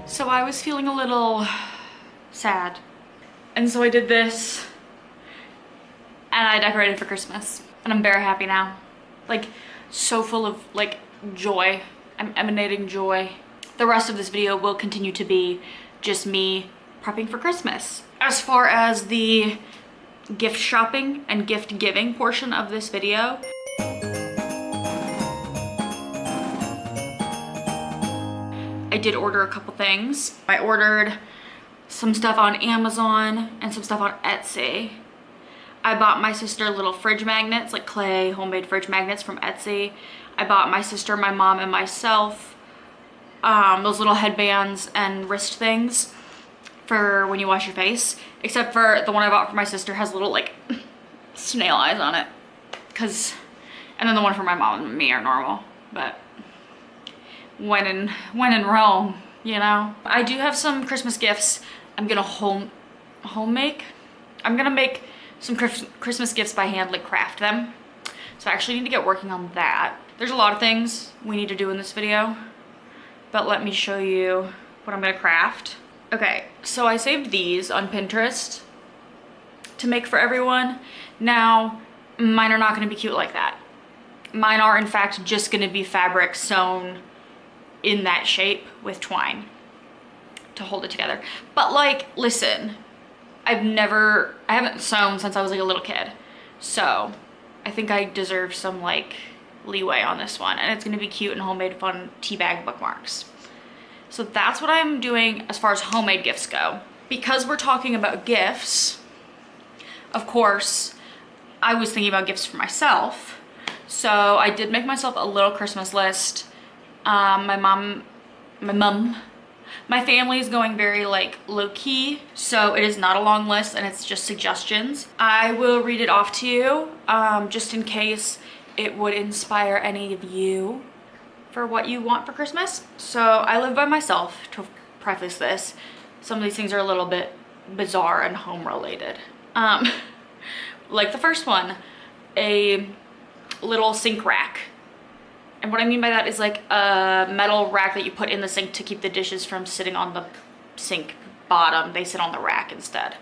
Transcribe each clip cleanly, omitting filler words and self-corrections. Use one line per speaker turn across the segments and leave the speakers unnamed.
So I was feeling a little sad. And so I did this and I decorated for Christmas. And I'm very happy now. Like, so full of like joy. I'm emanating joy. The rest of this video will continue to be just me prepping for Christmas. As far as the gift shopping and gift giving portion of this video, I did order a couple things. I ordered some stuff on Amazon and some stuff on Etsy. I bought my sister little fridge magnets, like clay homemade fridge magnets from Etsy. I bought my sister, my mom, and myself those little headbands and wrist things for when you wash your face. Except for the one I bought for my sister has little like snail eyes on it. And then the one for my mom and me are normal. But when in Rome, you know. I do have some Christmas gifts. I'm gonna home make. I'm gonna make some Christmas gifts by hand, like craft them. So I actually need to get working on that. There's a lot of things we need to do in this video, but let me show you what I'm gonna craft. Okay, so I saved these on Pinterest to make for everyone. Now, mine are not gonna be cute like that. Mine are in fact just gonna be fabric sewn in that shape with twine to hold it together. But like, listen, I haven't sewn since I was like a little kid. So I think I deserve some like leeway on this one, and it's gonna be cute and homemade fun tea bag bookmarks. So that's what I'm doing as far as homemade gifts go. Because we're talking about gifts, of course, I was thinking about gifts for myself. So I did make myself a little Christmas list. My family is going very like low-key, so it is not a long list and it's just suggestions. I will read it off to you just in case it would inspire any of you for what you want for Christmas. So I live by myself, to preface this. Some of these things are a little bit bizarre and home related. Like the first one, a little sink rack. And what I mean by that is like a metal rack that you put in the sink to keep the dishes from sitting on the sink bottom. They sit on the rack instead.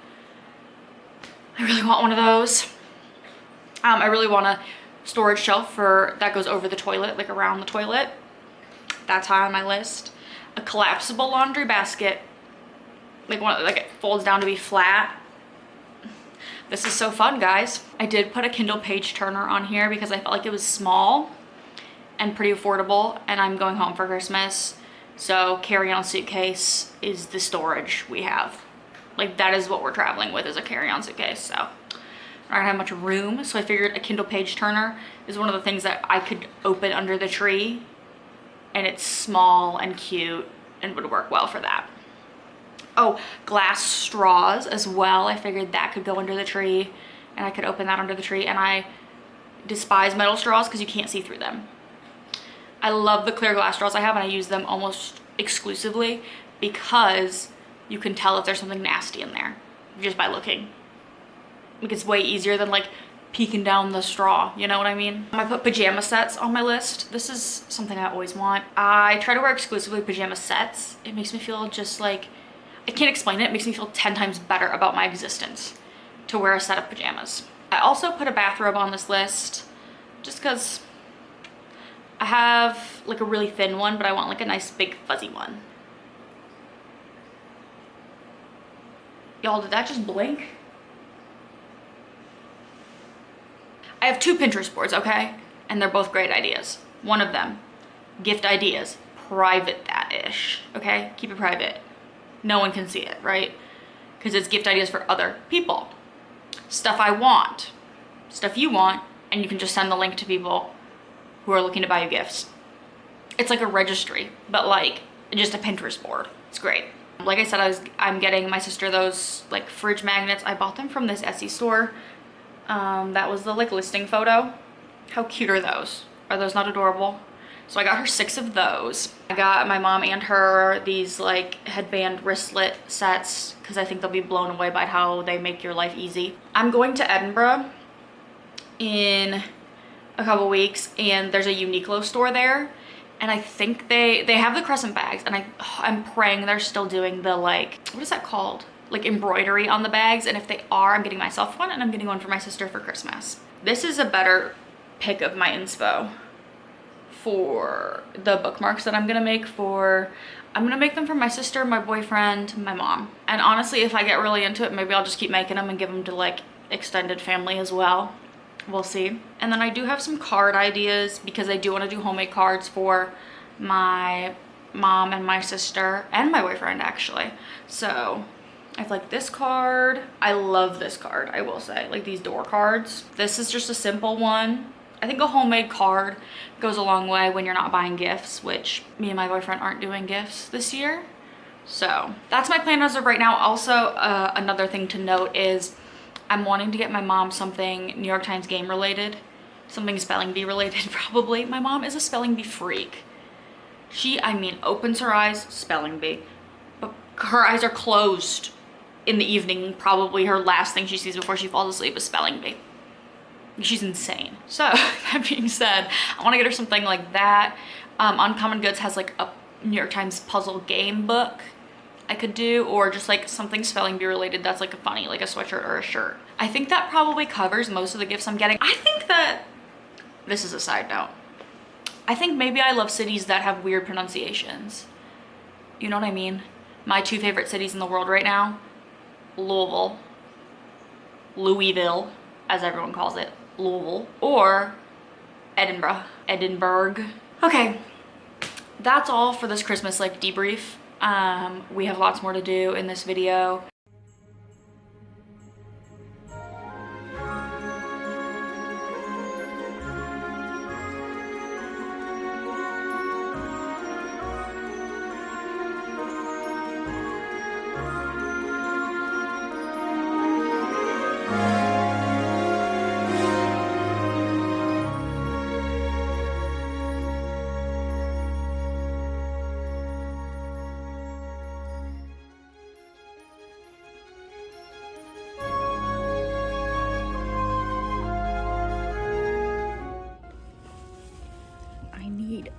I really want one of those. I really want a storage shelf that goes over the toilet, like around the toilet. That's high on my list. A collapsible laundry basket, like one that like it folds down to be flat. This is so fun, guys. I did put a Kindle page turner on here because I felt like it was small and pretty affordable, and I'm going home for Christmas, so carry-on suitcase is the storage we have. Like, that is what we're traveling with, is a carry-on suitcase. So I don't have much room, so I figured a Kindle page turner is one of the things that I could open under the tree, and it's small and cute and would work well for that. Oh, glass straws as well. I figured that could go under the tree, and I could open that under the tree. And I despise metal straws because you can't see through them. I love the clear glass straws I have, and I use them almost exclusively because you can tell if there's something nasty in there just by looking. Like, it's way easier than like peeking down the straw, you know what I mean? I put pajama sets on my list. This is something I always want. I try to wear exclusively pajama sets. It makes me feel just like, I can't explain it. It makes me feel 10 times better about my existence to wear a set of pajamas. I also put a bathrobe on this list just because I have like a really thin one, but I want like a nice big fuzzy one. Y'all, did that just blink? I have 2 Pinterest boards, okay? And they're both great ideas. One of them, gift ideas, private that-ish, okay? Keep it private. No one can see it, right? Because it's gift ideas for other people. Stuff I want, stuff you want, and you can just send the link to people who are looking to buy you gifts. It's like a registry, but like just a Pinterest board. It's great. Like I said, I'm getting my sister those like fridge magnets. I bought them from this Etsy store. That was the like listing photo. How cute are those? Are those not adorable? So I got her 6 of those. I got my mom and her these like headband wristlet sets because I think they'll be blown away by how they make your life easy. I'm going to Edinburgh in a couple weeks, and there's a Uniqlo store there, And I think they have the crescent bags, and I'm praying they're still doing the, like, what is that called? Like embroidery on the bags. And if they are, I'm getting myself one, and I'm getting one for my sister for Christmas. This is a better pick of my inspo for the bookmarks that I'm gonna make them for my sister, my boyfriend, my mom. And honestly, if I get really into it, maybe I'll just keep making them and give them to like extended family as well. We'll see. And then I do have some card ideas because I do want to do homemade cards for my mom and my sister and my boyfriend actually. So I have like this card. I love this card, I will say, like these door cards. This is just a simple one. I think a homemade card goes a long way when you're not buying gifts, which me and my boyfriend aren't doing gifts this year. So that's my plan as of right now. Also, another thing to note is I'm wanting to get my mom something New York Times game related, something spelling bee related probably. My mom is a spelling bee freak. I mean, opens her eyes, spelling bee. But her eyes are closed in the evening. Probably her last thing she sees before she falls asleep is spelling bee. She's insane. So that being said, I want to get her something like that. Uncommon Goods has like a New York Times puzzle game book I could do, or just like something spelling bee related that's like a funny, like a sweatshirt or a shirt. I think that probably covers most of the gifts I'm getting. I think that, this is a side note, I think maybe I love cities that have weird pronunciations. You know what I mean? My two favorite cities in the world right now, Louisville, Louisville, as everyone calls it, Louisville, or Edinburgh. Okay, that's all for this Christmas like debrief. We have lots more to do in this video.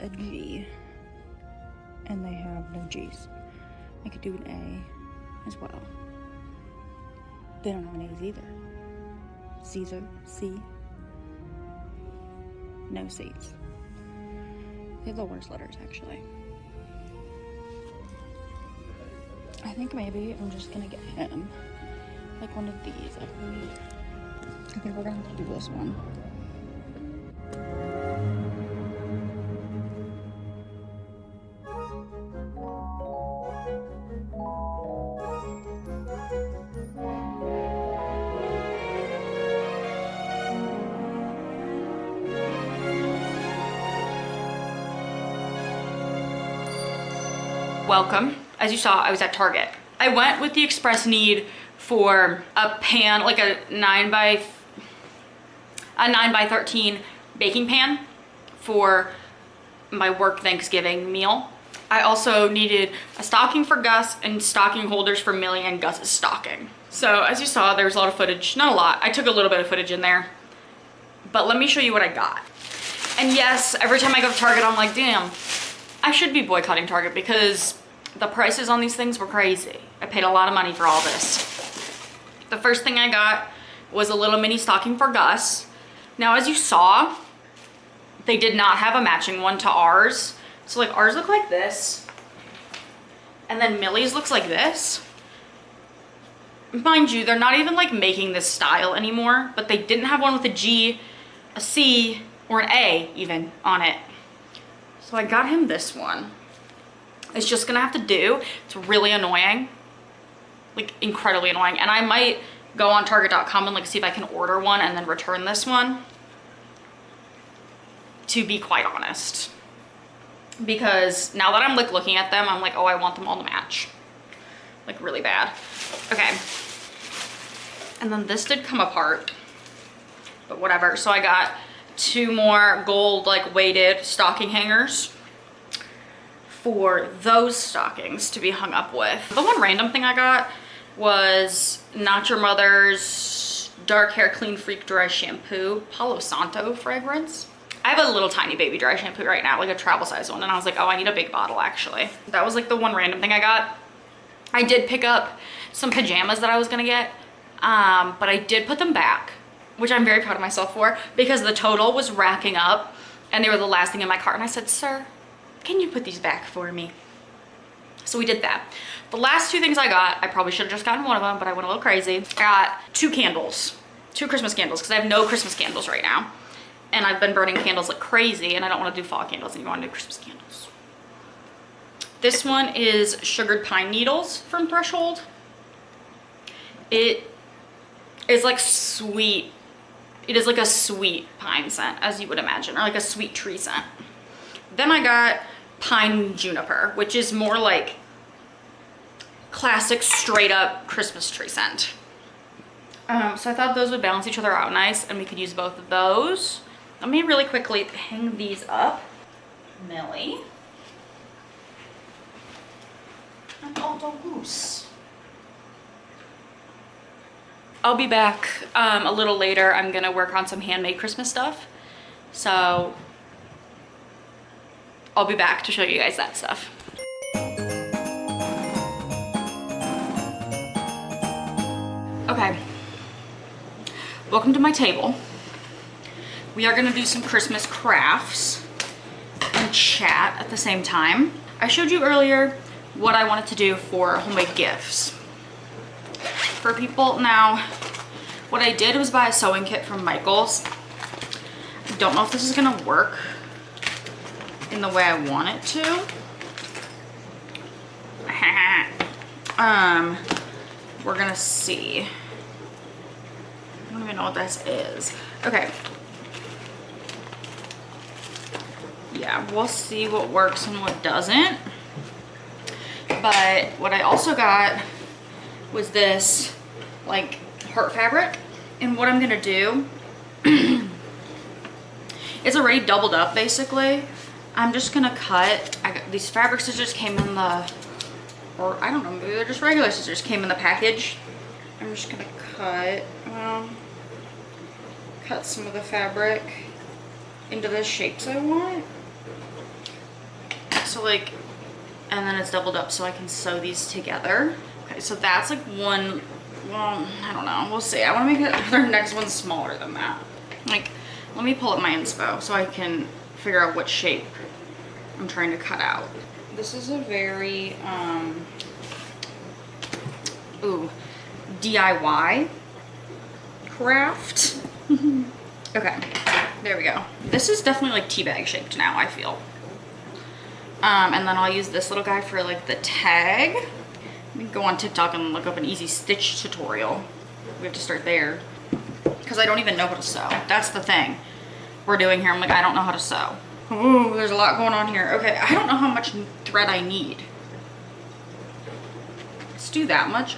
A G, and they have no G's. I could do an A as well. They don't have an A's either. Caesar, C. No C's. They have the worst letters actually. I think maybe I'm just gonna get him like one of these. I think we're gonna have to do this one. Welcome. As you saw, I was at Target. I went with the express need for a pan, like a 9 by 13 baking pan for my work Thanksgiving meal. I also needed a stocking for Gus and stocking holders for Millie and Gus's stocking. So as you saw, there was a lot of footage, not a lot. I took a little bit of footage in there, but let me show you what I got. And yes, every time I go to Target, I'm like, damn, I should be boycotting Target because the prices on these things were crazy. I paid a lot of money for all this. The first thing I got was a little mini stocking for Gus. Now, as you saw, they did not have a matching one to ours. So like ours look like this, and then Millie's looks like this. Mind you, they're not even like making this style anymore, but they didn't have one with a G, a C, or an A even on it. So I got him this one. It's just gonna have to do. It's really annoying, like incredibly annoying. And I might go on Target.com and like see if I can order one and then return this one, to be quite honest. Because now that I'm like looking at them, I'm like, oh, I want them all to match, like really bad. Okay. And then this did come apart, but whatever. So I got 2 more gold like weighted stocking hangers for those stockings to be hung up with. The one random thing I got was Not Your Mother's Dark Hair Clean Freak Dry Shampoo Palo Santo fragrance. I have a little tiny baby dry shampoo right now, like a travel size one. And I was like, oh, I need a big bottle actually. That was like the one random thing I got. I did pick up some pajamas that I was gonna get, but I did put them back, which I'm very proud of myself for, because the total was racking up and they were the last thing in my cart. And I said, sir, can you put these back for me? So we did that. The last two things I got, I probably should have just gotten one of them, but I went a little crazy. I got 2 candles, 2 Christmas candles, because I have no Christmas candles right now. And I've been burning candles like crazy, and I don't want to do fall candles anymore. I want to do Christmas candles. This one is sugared pine needles from Threshold. It is like sweet. It is like a sweet pine scent, as you would imagine, or like a sweet tree scent. Then I got pine juniper, which is more like classic straight up Christmas tree scent. So I thought those would balance each other out nice, and we could use both of those. Let me really quickly hang these up. Millie. And Aldo Goose. I'll be back a little later. I'm gonna work on some handmade Christmas stuff. So I'll be back to show you guys that stuff. Okay, welcome to my table. We are gonna do some Christmas crafts and chat at the same time. I showed you earlier what I wanted to do for homemade gifts for people. Now, what I did was buy a sewing kit from Michael's. I don't know if this is gonna work in the way I want it to. We're gonna see. I don't even know what this is. Okay. Yeah, we'll see what works and what doesn't. But what I also got was this like heart fabric, and what I'm gonna do it's already doubled up basically. I'm just gonna cut. I got these fabric scissors came in the, or I don't know, maybe they're just regular scissors, came in the package. I'm just gonna cut some of the fabric into the shapes I want. So like, and then it's doubled up so I can sew these together. Okay, so that's like one, well, I don't know, we'll see. I wanna make the next one smaller than that. Like, let me pull up my inspo so I can figure out what shape I'm trying to cut out. This is a very, DIY craft. Okay, there we go. This is definitely like teabag shaped now, I feel. And then I'll use this little guy for like the tag. Let me go on TikTok and look up an easy stitch tutorial. We have to start there, because I don't even know how to sew. That's the thing we're doing here. I'm like, I don't know how to sew. Ooh, there's a lot going on here. Okay, I don't know how much thread I need. Let's do that much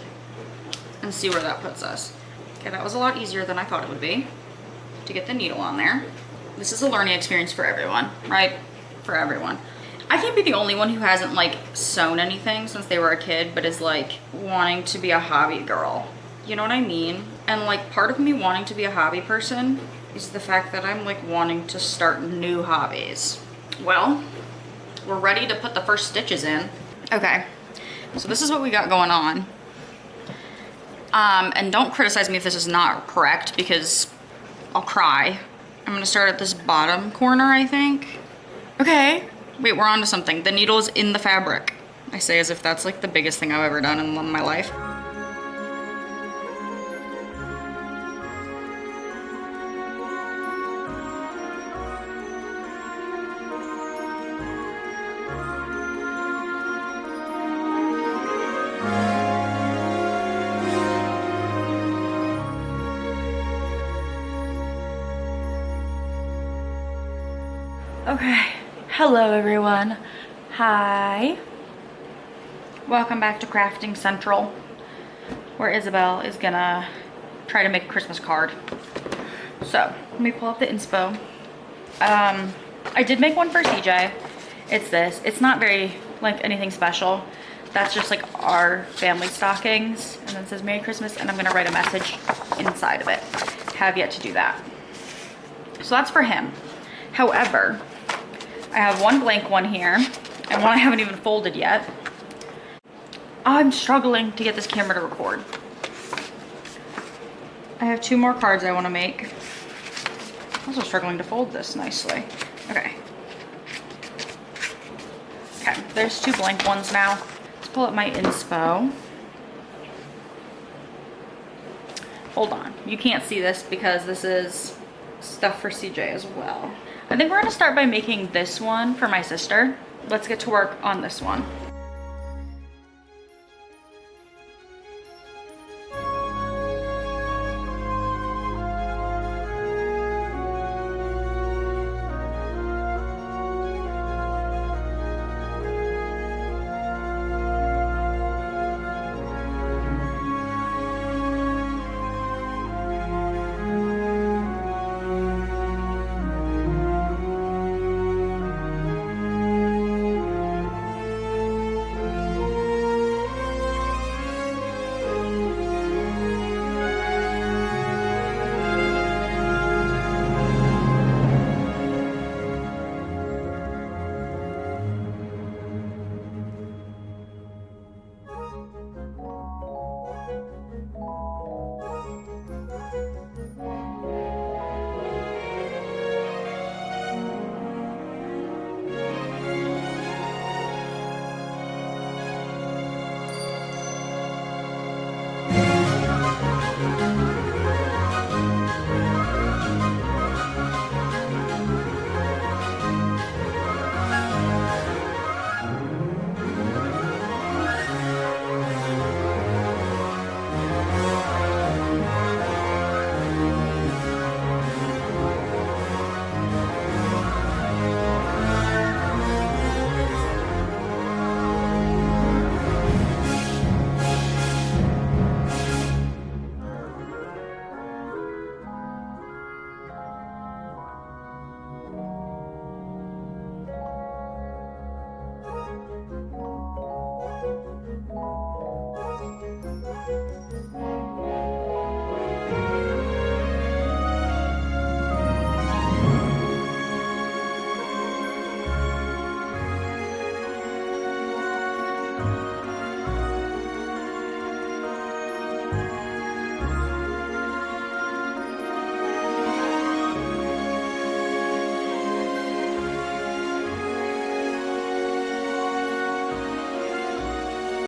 and see where that puts us. Okay, that was a lot easier than I thought it would be to get the needle on there. This is a learning experience for everyone, right? For everyone. I can't be the only one who hasn't like sewn anything since they were a kid, but is like wanting to be a hobby girl. You know what I mean? And like part of me wanting to be a hobby person is the fact that I'm like wanting to start new hobbies. Well, we're ready to put the first stitches in. Okay, so this is what we got going on. And don't criticize me if this is not correct, because I'll cry. I'm gonna start at this bottom corner, I think. Okay, wait, we're on to something. The needle is in the fabric. I say as if that's like the biggest thing I've ever done in my life. Okay, hello everyone. Hi. Welcome back to Crafting Central, where Isabel is gonna try to make a Christmas card. So, let me pull up the inspo. I did make one for CJ. It's this. It's not very, like, anything special. That's just like our family stockings. And then it says Merry Christmas, and I'm gonna write a message inside of it. Have yet to do that. So that's for him. However, I have one blank one here and one I haven't even folded yet. I'm struggling to get this camera to record. I have 2 more cards I want to make. I'm also struggling to fold this nicely. Okay. Okay, there's 2 blank ones now. Let's pull up my inspo. Hold on, you can't see this because this is stuff for CJ as well. I think we're gonna start by making this one for my sister. Let's get to work on this one.